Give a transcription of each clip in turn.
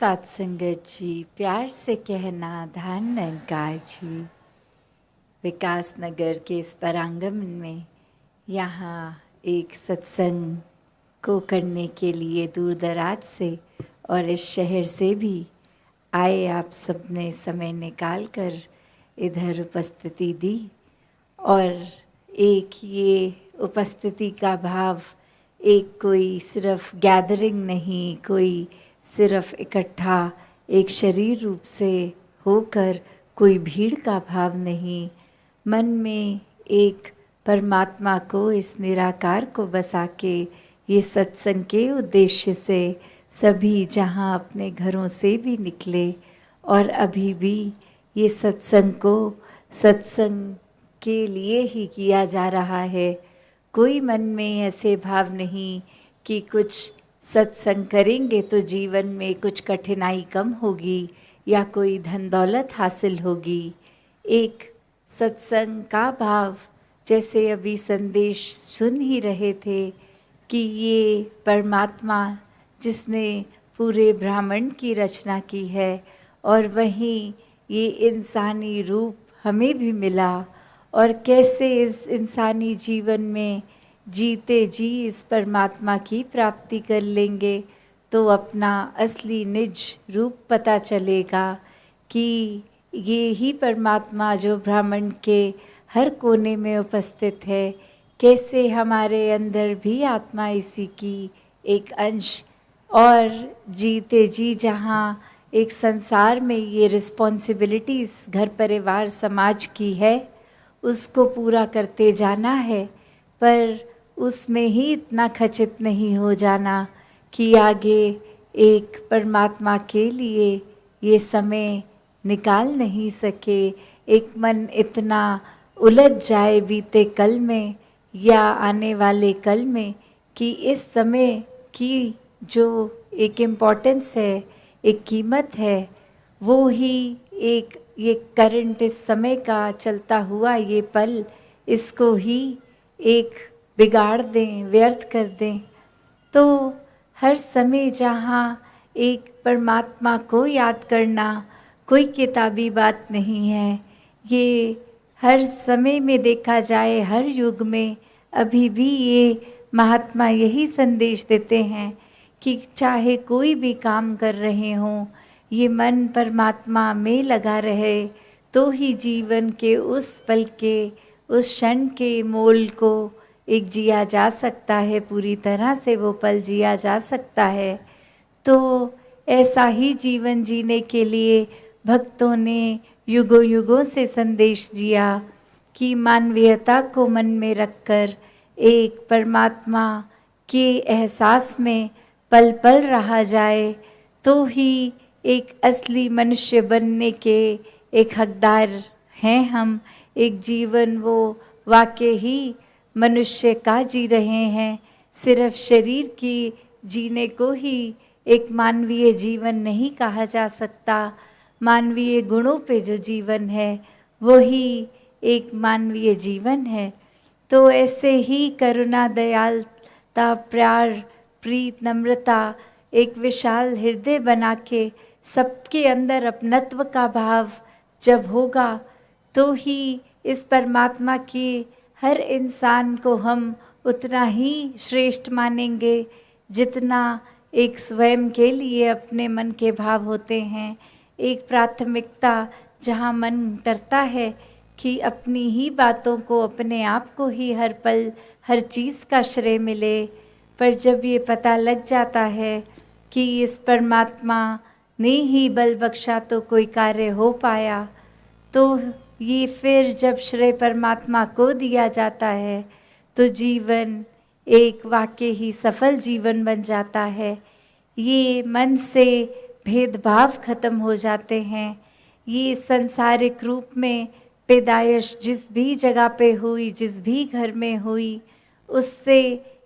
साथ संगत जी, प्यार से कहना धान निरंकार जी। विकास नगर के इस परांगण में यहाँ एक सत्संग को करने के लिए दूर दराज से और इस शहर से भी आए आप सबने समय निकाल कर इधर उपस्थिति दी। और एक ये उपस्थिति का भाव एक कोई सिर्फ गैदरिंग नहीं, कोई सिर्फ इकट्ठा एक शरीर रूप से होकर कोई भीड़ का भाव नहीं, मन में एक परमात्मा को, इस निराकार को बसा के ये सत्संग के उद्देश्य से सभी जहाँ अपने घरों से भी निकले और अभी भी ये सत्संग को सत्संग के लिए ही किया जा रहा है। कोई मन में ऐसे भाव नहीं कि कुछ सत्संग करेंगे तो जीवन में कुछ कठिनाई कम होगी या कोई धन दौलत हासिल होगी। एक सत्संग का भाव, जैसे अभी संदेश सुन ही रहे थे कि ये परमात्मा जिसने पूरे ब्रह्मांड की रचना की है और वहीं ये इंसानी रूप हमें भी मिला, और कैसे इस इंसानी जीवन में जीते जी इस परमात्मा की प्राप्ति कर लेंगे तो अपना असली निज रूप पता चलेगा कि ये ही परमात्मा जो ब्रह्मांड के हर कोने में उपस्थित है, कैसे हमारे अंदर भी आत्मा इसी की एक अंश, और जीते जी जहाँ एक संसार में ये रिस्पॉन्सिबिलिटीज़ घर परिवार समाज की है उसको पूरा करते जाना है, पर उसमें ही इतना खचित नहीं हो जाना कि आगे एक परमात्मा के लिए ये समय निकाल नहीं सके। एक मन इतना उलझ जाए बीते कल में या आने वाले कल में कि इस समय की जो एक इम्पोर्टेंस है, एक कीमत है, वो ही एक ये करंट इस समय का चलता हुआ ये पल, इसको ही एक बिगाड़ दें, व्यर्थ कर दें। तो हर समय जहाँ एक परमात्मा को याद करना कोई किताबी बात नहीं है, ये हर समय में देखा जाए, हर युग में अभी भी ये महात्मा यही संदेश देते हैं कि चाहे कोई भी काम कर रहे हों, ये मन परमात्मा में लगा रहे तो ही जीवन के उस पल के, उस क्षण के मोल को एक जिया जा सकता है, पूरी तरह से वो पल जिया जा सकता है। तो ऐसा ही जीवन जीने के लिए भक्तों ने युगों युगों से संदेश दिया कि मानवीयता को मन में रखकर एक परमात्मा के एहसास में पल पल रहा जाए तो ही एक असली मनुष्य बनने के एक हकदार हैं हम। एक जीवन वो वाकई ही मनुष्य का जी रहे हैं, सिर्फ शरीर की जीने को ही एक मानवीय जीवन नहीं कहा जा सकता। मानवीय गुणों पे जो जीवन है वो ही एक मानवीय जीवन है। तो ऐसे ही करुणा, दयालुता, प्यार, प्रीत, नम्रता, एक विशाल हृदय बना के सबके अंदर अपनत्व का भाव जब होगा तो ही इस परमात्मा की हर इंसान को हम उतना ही श्रेष्ठ मानेंगे जितना एक स्वयं के लिए अपने मन के भाव होते हैं। एक प्राथमिकता जहाँ मन करता है कि अपनी ही बातों को, अपने आप को ही हर पल हर चीज़ का श्रेय मिले, पर जब ये पता लग जाता है कि इस परमात्मा ने ही बल बख्शा तो कोई कार्य हो पाया, तो ये फिर जब श्रेय परमात्मा को दिया जाता है तो जीवन एक वाकई ही सफल जीवन बन जाता है। ये मन से भेदभाव खत्म हो जाते हैं। ये संसारिक रूप में पैदाइश जिस भी जगह पे हुई, जिस भी घर में हुई, उससे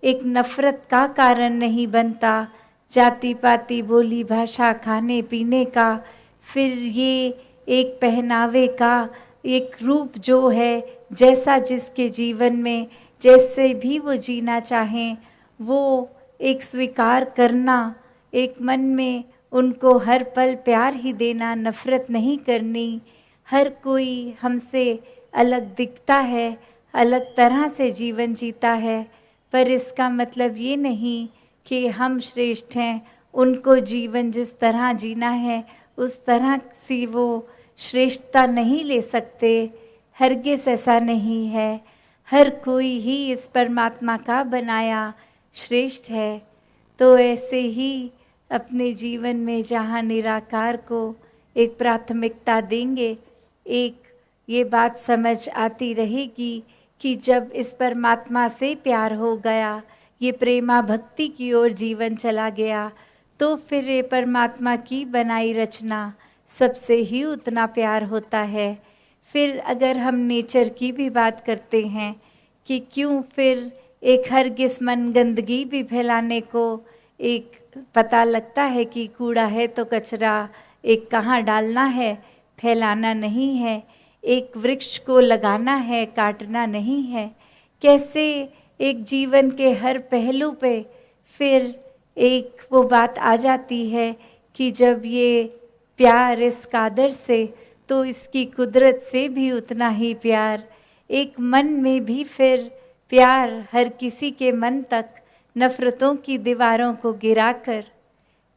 एक नफ़रत का कारण नहीं बनता। जाति पाति, बोली भाषा, खाने पीने का, फिर ये एक पहनावे का एक रूप जो है, जैसा जिसके जीवन में जैसे भी वो जीना चाहें वो एक स्वीकार करना, एक मन में उनको हर पल प्यार ही देना, नफ़रत नहीं करनी। हर कोई हमसे अलग दिखता है, अलग तरह से जीवन जीता है, पर इसका मतलब ये नहीं कि हम श्रेष्ठ हैं। उनको जीवन जिस तरह जीना है उस तरह से वो श्रेष्ठता नहीं ले सकते। हरगिज़ ऐसा नहीं है। हर कोई ही इस परमात्मा का बनाया श्रेष्ठ है। तो ऐसे ही अपने जीवन में जहाँ निराकार को एक प्राथमिकता देंगे, एक ये बात समझ आती रहेगी कि जब इस परमात्मा से प्यार हो गया, ये प्रेमा भक्ति की ओर जीवन चला गया, तो फिर ये परमात्मा की बनाई रचना सबसे ही उतना प्यार होता है। फिर अगर हम नेचर की भी बात करते हैं कि क्यों फिर एक हरगिज़ मन गंदगी भी फैलाने को एक पता लगता है कि कूड़ा है तो कचरा एक कहाँ डालना है, फैलाना नहीं है। एक वृक्ष को लगाना है, काटना नहीं है। कैसे एक जीवन के हर पहलू पे फिर एक वो बात आ जाती है कि जब ये प्यार इस कादर से, तो इसकी कुदरत से भी उतना ही प्यार। एक मन में भी फिर प्यार हर किसी के मन तक नफ़रतों की दीवारों को गिराकर,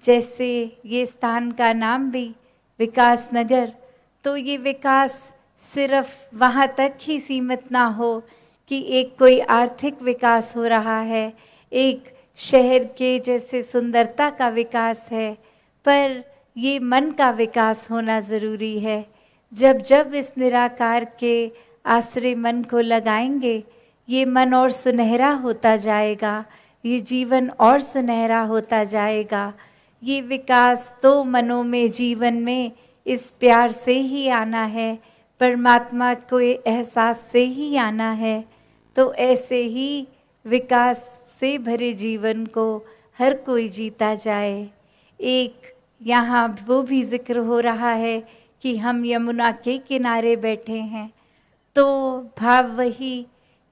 जैसे ये स्थान का नाम भी विकास नगर, तो ये विकास सिर्फ वहाँ तक ही सीमित ना हो कि एक कोई आर्थिक विकास हो रहा है, एक शहर के जैसे सुंदरता का विकास है, पर ये मन का विकास होना ज़रूरी है। जब जब इस निराकार के आश्रय मन को लगाएंगे, ये मन और सुनहरा होता जाएगा, ये जीवन और सुनहरा होता जाएगा। ये विकास तो मनों में, जीवन में इस प्यार से ही आना है, परमात्मा को एहसास से ही आना है। तो ऐसे ही विकास से भरे जीवन को हर कोई जीता जाए। एक यहाँ वो भी जिक्र हो रहा है कि हम यमुना के किनारे बैठे हैं, तो भाव वही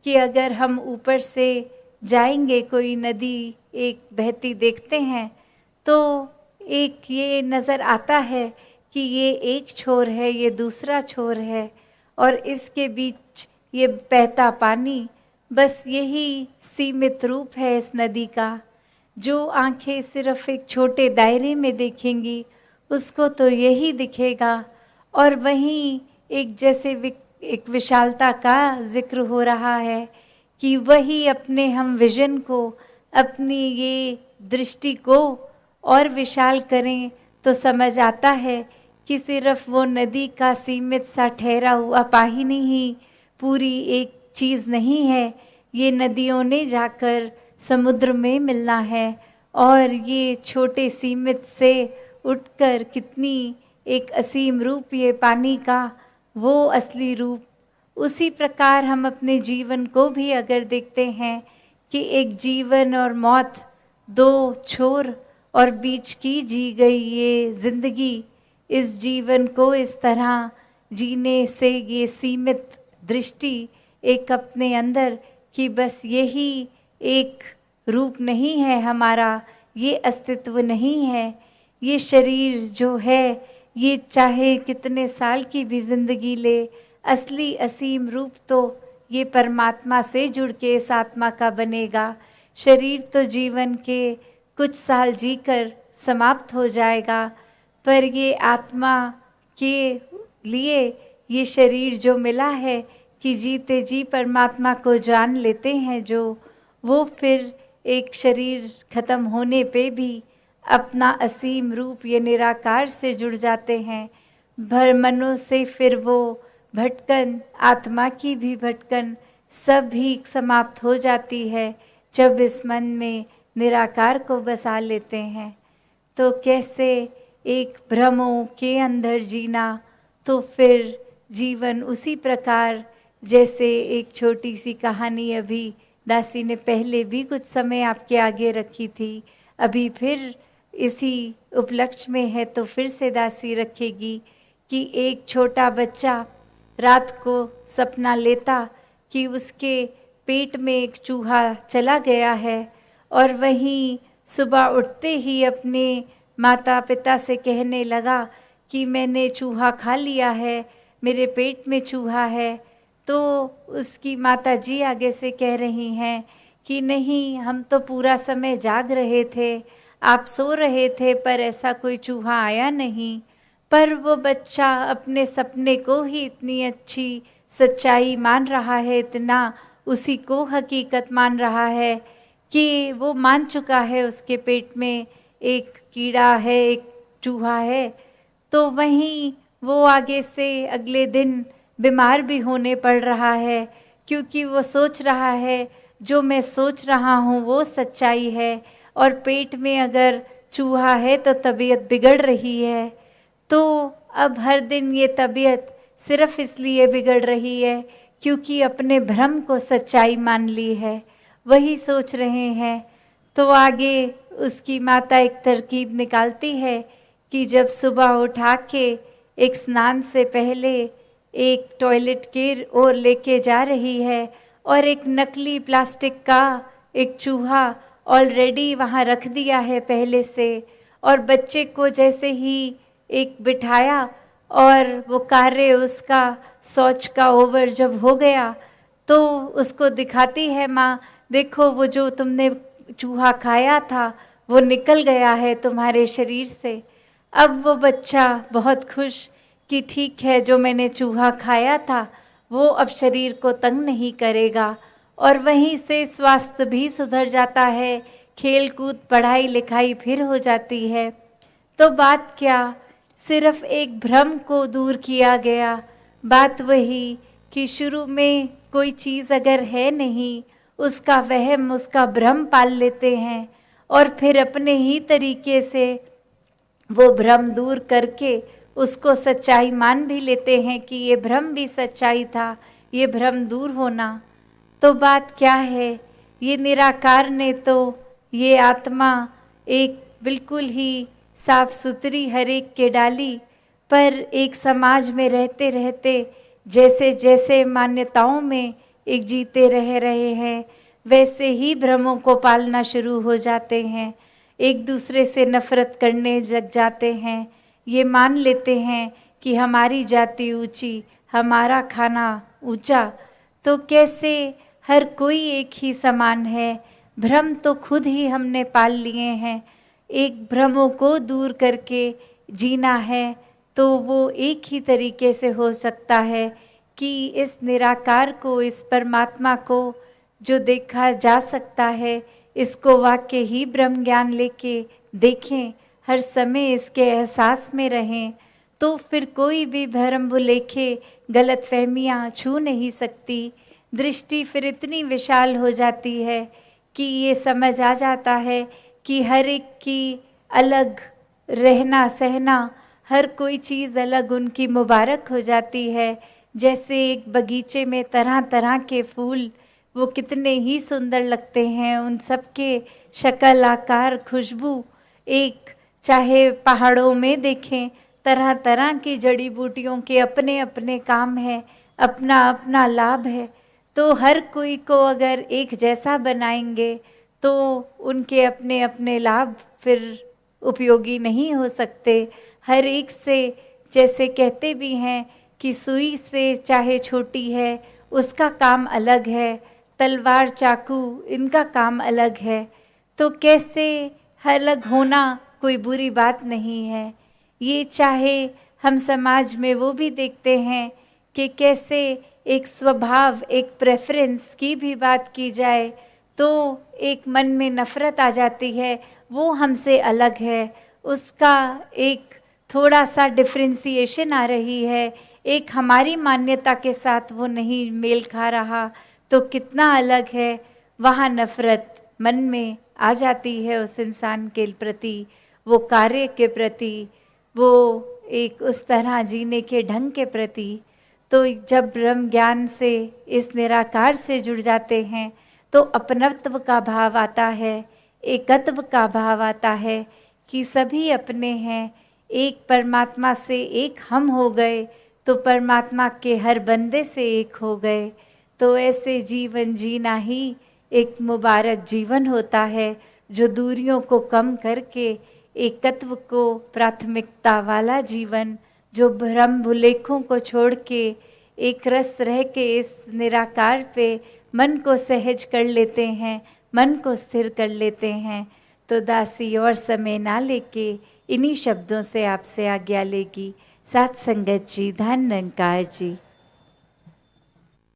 कि अगर हम ऊपर से जाएंगे, कोई नदी एक बहती देखते हैं, तो एक ये नज़र आता है कि ये एक छोर है, ये दूसरा छोर है, और इसके बीच ये बहता पानी, बस यही सीमित रूप है इस नदी का। जो आंखें सिर्फ एक छोटे दायरे में देखेंगी उसको तो यही दिखेगा, और वहीं एक जैसे एक विशालता का जिक्र हो रहा है कि वही अपने हम विजन को, अपनी ये दृष्टि को और विशाल करें तो समझ आता है कि सिर्फ वो नदी का सीमित सा ठहरा हुआ पानी ही पूरी एक चीज़ नहीं है। ये नदियों ने जाकर समुद्र में मिलना है, और ये छोटे सीमित से उठकर कितनी एक असीम रूप ये पानी का, वो असली रूप। उसी प्रकार हम अपने जीवन को भी अगर देखते हैं कि एक जीवन और मौत, दो छोर और बीच की जी गई ये ज़िंदगी, इस जीवन को इस तरह जीने से ये सीमित दृष्टि एक अपने अंदर कि बस यही एक रूप नहीं है हमारा, ये अस्तित्व नहीं है। ये शरीर जो है ये चाहे कितने साल की भी ज़िंदगी ले, असली असीम रूप तो ये परमात्मा से जुड़ के इस आत्मा का बनेगा। शरीर तो जीवन के कुछ साल जीकर समाप्त हो जाएगा, पर ये आत्मा के लिए ये शरीर जो मिला है कि जीते जी परमात्मा को जान लेते हैं जो, वो फिर एक शरीर खत्म होने पे भी अपना असीम रूप ये निराकार से जुड़ जाते हैं। भर मनों से फिर वो भटकन, आत्मा की भी भटकन सब ही समाप्त हो जाती है जब इस मन में निराकार को बसा लेते हैं। तो कैसे एक भ्रमों के अंदर जीना, तो फिर जीवन उसी प्रकार, जैसे एक छोटी सी कहानी अभी दासी ने पहले भी कुछ समय आपके आगे रखी थी, अभी फिर इसी उपलक्ष्य में है तो फिर से दासी रखेगी कि एक छोटा बच्चा रात को सपना लेता कि उसके पेट में एक चूहा चला गया है, और वहीं सुबह उठते ही अपने माता पिता से कहने लगा कि मैंने चूहा खा लिया है, मेरे पेट में चूहा है, तो उसकी माता जी आगे से कह रही हैं कि नहीं, हम तो पूरा समय जाग रहे थे, आप सो रहे थे, पर ऐसा कोई चूहा आया नहीं। पर वो बच्चा अपने सपने को ही इतनी अच्छी सच्चाई मान रहा है, इतना उसी को हकीकत मान रहा है कि वो मान चुका है उसके पेट में एक कीड़ा है, एक चूहा है। तो वहीं वो आगे से अगले दिन बीमार भी होने पड़ रहा है, क्योंकि वो सोच रहा है जो मैं सोच रहा हूँ वो सच्चाई है, और पेट में अगर चूहा है तो तबीयत बिगड़ रही है। तो अब हर दिन ये तबीयत सिर्फ इसलिए बिगड़ रही है क्योंकि अपने भ्रम को सच्चाई मान ली है, वही सोच रहे हैं। तो आगे उसकी माता एक तरकीब निकालती है कि जब सुबह उठा के एक स्नान से पहले एक टॉयलेट की ओर लेके जा रही है, और एक नकली प्लास्टिक का एक चूहा ऑलरेडी वहाँ रख दिया है पहले से, और बच्चे को जैसे ही एक बिठाया और वो कार्य उसका शौच का ओवर जब हो गया, तो उसको दिखाती है माँ, देखो वो जो तुमने चूहा खाया था वो निकल गया है तुम्हारे शरीर से। अब वो बच्चा बहुत खुश कि ठीक है, जो मैंने चूहा खाया था वो अब शरीर को तंग नहीं करेगा, और वहीं से स्वास्थ्य भी सुधर जाता है, खेल कूद पढ़ाई लिखाई फिर हो जाती है। तो बात क्या, सिर्फ एक भ्रम को दूर किया गया। बात वही कि शुरू में कोई चीज़ अगर है नहीं, उसका वहम, उसका भ्रम पाल लेते हैं, और फिर अपने ही तरीके से वो भ्रम दूर करके उसको सच्चाई मान भी लेते हैं कि ये भ्रम भी सच्चाई था, ये भ्रम दूर होना। तो बात क्या है, ये निराकार ने तो ये आत्मा एक बिल्कुल ही साफ सुथरी हर एक के डाली, पर एक समाज में रहते रहते जैसे जैसे मान्यताओं में एक जीते रह रहे हैं, वैसे ही भ्रमों को पालना शुरू हो जाते हैं, एक दूसरे से नफरत करने लग जाते हैं, ये मान लेते हैं कि हमारी जाति ऊंची, हमारा खाना ऊंचा। तो कैसे हर कोई एक ही समान है, भ्रम तो खुद ही हमने पाल लिए हैं। एक भ्रमों को दूर करके जीना है तो वो एक ही तरीके से हो सकता है कि इस निराकार को, इस परमात्मा को जो देखा जा सकता है, इसको वाक्य ही ब्रह्म ज्ञान लेके देखें, हर समय इसके एहसास में रहें, तो फिर कोई भी भ्रम भुलेखे गलत फहमियाँ छू नहीं सकती। दृष्टि फिर इतनी विशाल हो जाती है कि ये समझ आ जाता है कि हर एक की अलग रहना सहना, हर कोई चीज़ अलग उनकी मुबारक हो जाती है। जैसे एक बगीचे में तरह तरह के फूल, वो कितने ही सुंदर लगते हैं, उन सब के शक्ल आकार खुशबू, एक चाहे पहाड़ों में देखें, तरह तरह की जड़ी बूटियों के अपने अपने काम है, अपना अपना लाभ है। तो हर कोई को अगर एक जैसा बनाएंगे तो उनके अपने अपने लाभ फिर उपयोगी नहीं हो सकते। हर एक से, जैसे कहते भी हैं कि सुई से चाहे छोटी है उसका काम अलग है, तलवार चाकू इनका काम अलग है, तो कैसे अलग होना कोई बुरी बात नहीं है। ये चाहे हम समाज में वो भी देखते हैं कि कैसे एक स्वभाव, एक प्रेफरेंस की भी बात की जाए तो एक मन में नफ़रत आ जाती है, वो हमसे अलग है, उसका एक थोड़ा सा डिफ्रेंसिएशन आ रही है, एक हमारी मान्यता के साथ वो नहीं मेल खा रहा, तो कितना अलग है, वहाँ नफ़रत मन में आ जाती है उस इंसान के प्रति, वो कार्य के प्रति, वो एक उस तरह जीने के ढंग के प्रति। तो जब ब्रह्म ज्ञान से, इस निराकार से जुड़ जाते हैं तो अपनत्व का भाव आता है, एकत्व का भाव आता है कि सभी अपने हैं, एक परमात्मा से एक हम हो गए तो परमात्मा के हर बंदे से एक हो गए। तो ऐसे जीवन जीना ही एक मुबारक जीवन होता है, जो दूरियों को कम करके एकत्व को प्राथमिकता वाला जीवन, जो भ्रम भुलेखों को छोड़ के एक रस रह के इस निराकार पे मन को सहज कर लेते हैं, मन को स्थिर कर लेते हैं। तो दासी और समय ना लेके इन्हीं शब्दों से आपसे आज्ञा लेगी। साथ संगत जी, धन निरंकार जी।